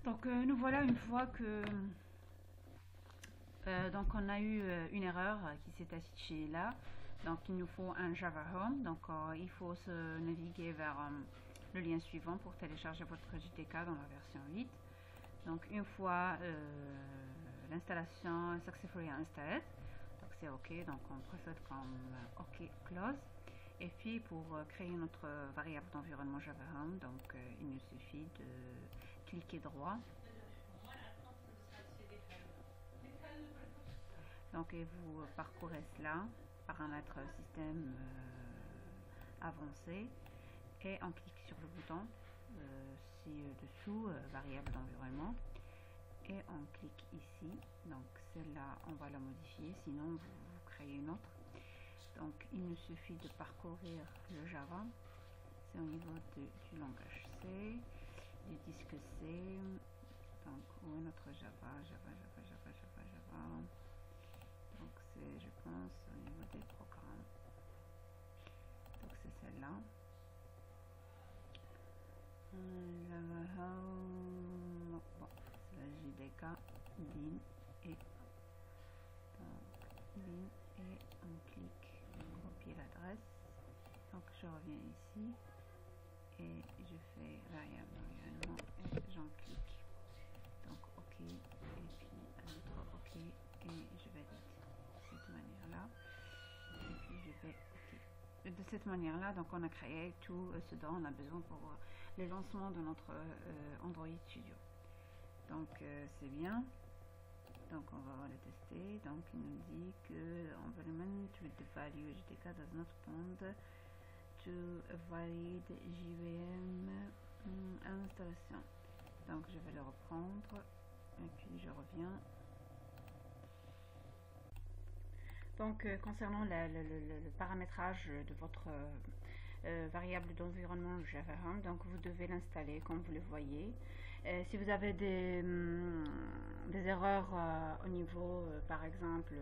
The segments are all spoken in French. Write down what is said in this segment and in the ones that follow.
Donc nous voilà une fois que donc on a eu une erreur qui s'est affichée là. Donc il nous faut un Java Home. Donc il faut se naviguer vers le lien suivant pour télécharger votre JDK dans la version 8. Donc une fois l'installation successfully installed, donc c'est OK, donc on procède comme OK close. Et puis pour créer notre variable d'environnement Java Home, donc il nous suffit de cliquer droit. Donc et vous parcourez cela, paramètres système avancé, et on clique sur le bouton ci-dessous, variable d'environnement, et on clique ici. Donc celle-là on va la modifier, sinon vous créez une autre. Donc il nous suffit de parcourir le Java, c'est au niveau du langage C, du disque C. Donc où est notre Java? Donc c'est, je pense, au niveau des programmes. Donc c'est celle-là. Java Home, bon, c'est la JDK bin, et on clique copier l'adresse. Donc je reviens ici et je fais variable d'environnement et j'en clique. Donc OK, et puis un autre OK, et je valide de cette manière-là, et puis je fais OK. Et de cette manière-là, donc on a créé tout ce dont on a besoin pour le lancement de notre Android Studio. Donc c'est bien. Donc on va le tester. Donc il nous dit que environment with the value JDK does not respond to a valid JVM installation. Donc je vais le reprendre et puis je reviens. Donc concernant le paramétrage de votre variable d'environnement Java Home, donc vous devez l'installer comme vous le voyez. Si vous avez des erreurs au niveau, par exemple,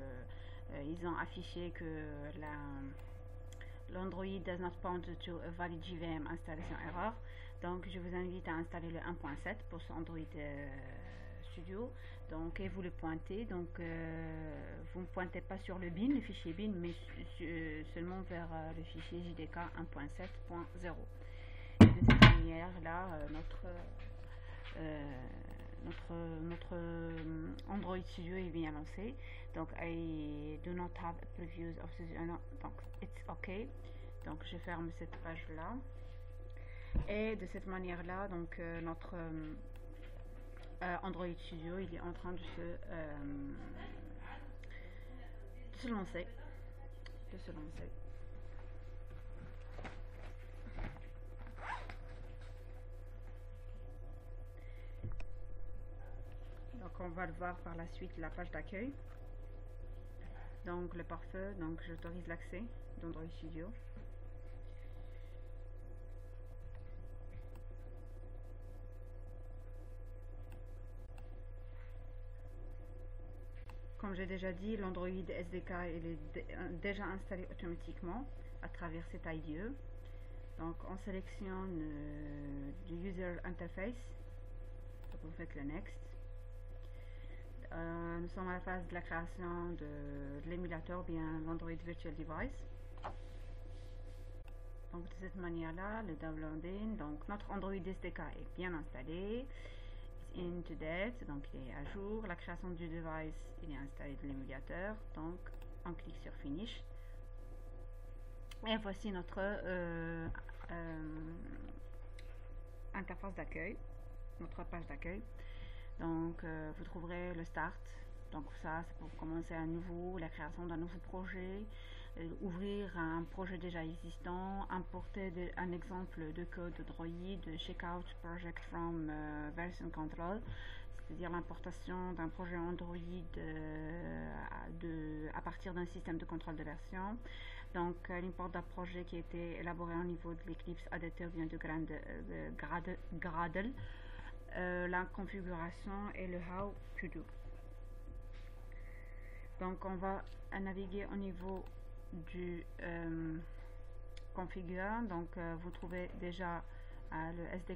ils ont affiché que l'Android does not point to a valid JVM installation error. Donc je vous invite à installer le 1.7 pour ce Android Studio. Donc et vous le pointez. Donc vous ne pointez pas sur le bin, le fichier bin, mais seulement vers le fichier JDK 1.7.0. De cette manière là, notre Android Studio est bien lancé. Donc I do not have previews of this, donc it's OK. Donc je ferme cette page là, et de cette manière là, donc notre Android Studio il est en train de se lancer. Donc on va le voir par la suite, la page d'accueil. Donc le pare-feu, donc j'autorise l'accès d'Android Studio. Comme j'ai déjà dit, l'Android SDK il est déjà installé automatiquement à travers cet IDE. Donc on sélectionne du User Interface, donc vous faites le Next. Nous sommes à la phase de la création de l'émulateur, bien l'Android Virtual Device. Donc de cette manière-là, le downloading, donc notre Android SDK est bien installé. In to date, donc il est à jour. La création du device, il est installé de l'émulateur. Donc on clique sur Finish. Et voici notre interface d'accueil, notre page d'accueil. Donc vous trouverez le Start. Donc ça, c'est pour commencer à nouveau, la création d'un nouveau projet, ouvrir un projet déjà existant, importer un exemple de code Android, checkout project from version control, c'est-à-dire l'importation d'un projet Android à partir d'un système de contrôle de version. Donc l'import d'un projet qui a été élaboré au niveau de l'Eclipse Editor vient de Gradle, la configuration et le how to do. Donc on va naviguer au niveau du configure. Donc vous trouvez déjà le SDK